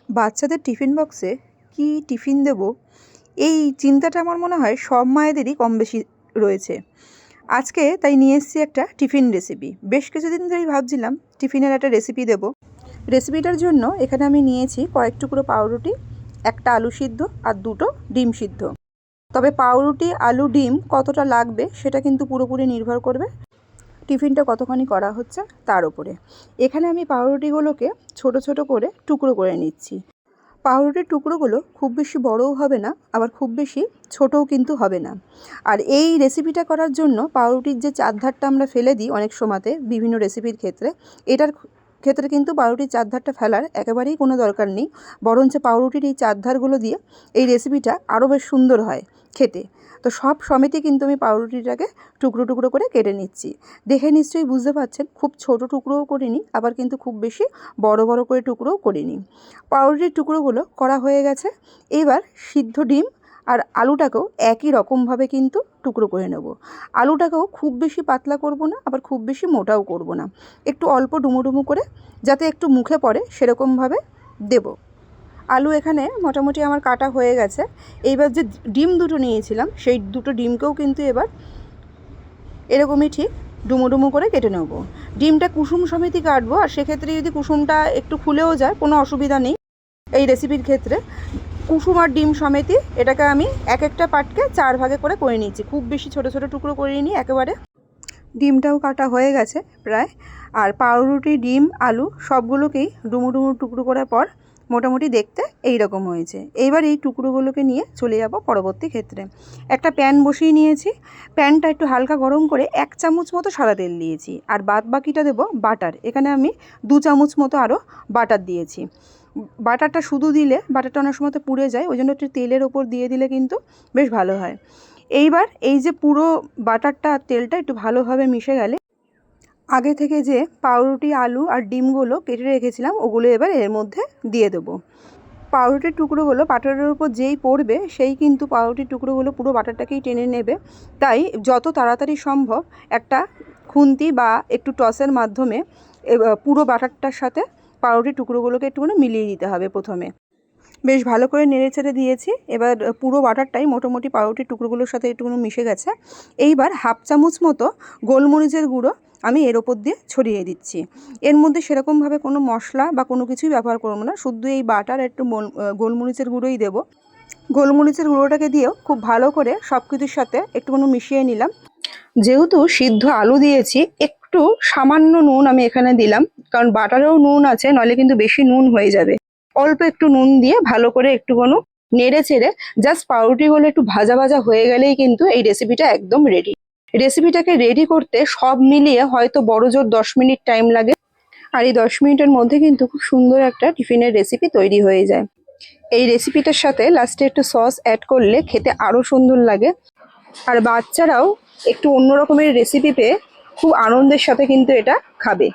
বাচ্চাদের টিফিন বক্সে কি টিফিন দেব, এই চিন্তাটা আমার মনে হয় সব মায়েদেরই কম বেশি রয়েছে। আজকে তাই নিয়ে এসেছি একটা টিফিন রেসিপি। বেশ কিছুদিন ধরেই ভাবছিলাম টিফিনের একটা রেসিপি দেব। রেসিপিটার জন্য এখানে আমি নিয়েছি কয়েক টুকরো পাউরুটি, একটা আলু সিদ্ধ আর দুটো ডিম সিদ্ধ। তবে পাউরুটি, আলু, ডিম কতটা লাগবে সেটা কিন্তু পুরোপুরি নির্ভর করবে টিফিনটা কতখানি করা হচ্ছে তার উপরে। এখানে আমি পাউরুটিগুলোকে ছোট ছোট করে টুকরো করে নিচ্ছি। পাউরুটির টুকরোগুলো খুব বেশি বড়ও হবে না, আবার খুব বেশি ছোটও কিন্তু হবে না। আর এই রেসিপিটা করার জন্য পাউরুটির যে চারধারটা আমরা ফেলে দিই অনেক সময়তে বিভিন্ন রেসিপির ক্ষেত্রে, এটার ক্ষেত্রে কিন্তু পাউরুটির চারধারটা ফেলার একেবারেই কোনো দরকার নেই। বরঞ্চ পাউরুটির এই চারধারগুলো দিয়ে এই রেসিপিটা আরও বেশ সুন্দর হয় খেতে। তো সব সমেতে কিন্তু আমি পাউরুটিটাকে টুকরো টুকরো করে কেটে নিচ্ছি। দেখে নিশ্চয়ই বুঝতে পারছেন, খুব ছোট টুকরোও করিনি, আবার কিন্তু খুব বেশি বড় বড় করে টুকরোও করিনি। পাউরুটির টুকরোগুলো করা হয়ে গেছে। এবার সিদ্ধ ডিম আর আলুটাকেও একই রকমভাবে কিন্তু টুকরো করে নেব। আলুটাকেও খুব বেশি পাতলা করব না, আবার খুব বেশি মোটাও করব না, একটু অল্প ডুমো ডুমো করে যাতে একটু মুখে পড়ে সেরকমভাবে দেব। আলু এখানে মোটামুটি আমার কাটা হয়ে গেছে। এইবার যে ডিম দুটো নিয়েছিলাম সেই দুটো ডিমকেও কিন্তু এবার এরকমই ঠিক ডুমো ডুমো করে কেটে নেব। ডিমটা কুসুম সমেতই কাটবো, আর সেক্ষেত্রে যদি কুসুমটা একটু খুলেও যায় কোনো অসুবিধা নেই। এই রেসিপির ক্ষেত্রে কুসুম আর ডিম সমেতই এটাকে আমি এক একটা পার্টকে 4 ভাগে করে নিচ্ছি। খুব বেশি ছোট ছোট টুকরো করে নিই একেবারে। ডিমটাও কাটা হয়ে গেছে প্রায়। আর পাউরুটি, ডিম, আলু সবগুলোকেই ডুমো ডুমো টুকরো করার পর মোটামুটি দেখতে এই রকম হয়েছে। এইবার এই টুকরোগুলোকে নিয়ে চলে যাব পরবর্তী ক্ষেত্রে। একটা প্যান বসিয়ে নিয়েছি। প্যানটা একটু হালকা গরম করে 1 চামচ মতো সাদা তেল দিয়েছি, আর বাদ বাকিটা দেবো বাটার। এখানে আমি 2 চামচ মতো আরও বাটার দিয়েছি। বাটারটা শুধু দিলে বাটারটা অনেক সময় পুড়ে যায়, ওই জন্য একটু তেলের ওপর দিয়ে দিলে কিন্তু বেশ ভালো হয়। এইবার এই যে পুরো বাটারটা আর তেলটা একটু ভালোভাবে মিশে গেলে আগে থেকে যে পাউরুটি, আলু আর ডিমগুলো কেটে রেখেছিলাম ওগুলো এবার এর মধ্যে দিয়ে দেবো। পাউরুটির টুকরোগুলো বাটারের উপর যেই পড়বে সেই কিন্তু পাউরুটির টুকরোগুলো পুরো বাটারটাকেই টেনে নেবে। তাই যত তাড়াতাড়ি সম্ভব একটা খুন্তি বা একটু টসের মাধ্যমে পুরো বাটারটার সাথে পাউরুটির টুকরোগুলোকে একটুখানি মিলিয়ে দিতে হবে প্রথমে। বেশ ভালো করে নেড়ে চেড়ে দিয়েছি। এবার পুরো বাটারটাই মোটামুটি পাউরুটির টুকরোগুলোর সাথে একটুখানি মিশে গেছে। এইবার 1/2 চামচ মতো গোলমরিচের গুঁড়ো আমি এর ওপর দিয়ে ছড়িয়ে দিচ্ছি। এর মধ্যে সেরকমভাবে কোনো মশলা বা কোনো কিছুই ব্যবহার করবো না, শুধু এই বাটার একটু গোলমরিচের গুঁড়োই দেবো। গোলমরিচের গুঁড়োটাকে দিয়েও খুব ভালো করে সব কিছুর সাথে একটুখানি মিশিয়ে নিলাম। যেহেতু সিদ্ধ আলু দিয়েছি, একটু সামান্য নুন আমি এখানে দিলাম, কারণ বাটারেও নুন আছে, নইলে কিন্তু বেশি নুন হয়ে যাবে। অল্প একটু নুন দিয়ে ভালো করে একটুখানি নেড়ে চেড়ে জাস্ট পাউরুটিগুলো একটু ভাজা ভাজা হয়ে গেলেই কিন্তু এই রেসিপিটা একদম রেডি। রেসিপিটাকে রেডি করতে সব মিলিয়ে হয়তো বড়জোর 10 মিনিট টাইম লাগে, আর এই 10 মিনিটের মধ্যে কিন্তু খুব সুন্দর একটা টিফিনের রেসিপি তৈরি হয়ে যায়। এই রেসিপিটার সাথে লাস্টে একটু সস অ্যাড করলে খেতে আরও সুন্দর লাগে, আর বাচ্চারাও একটু অন্য রকমের রেসিপি পেয়ে খুব আনন্দের সাথে কিন্তু এটা খাবে।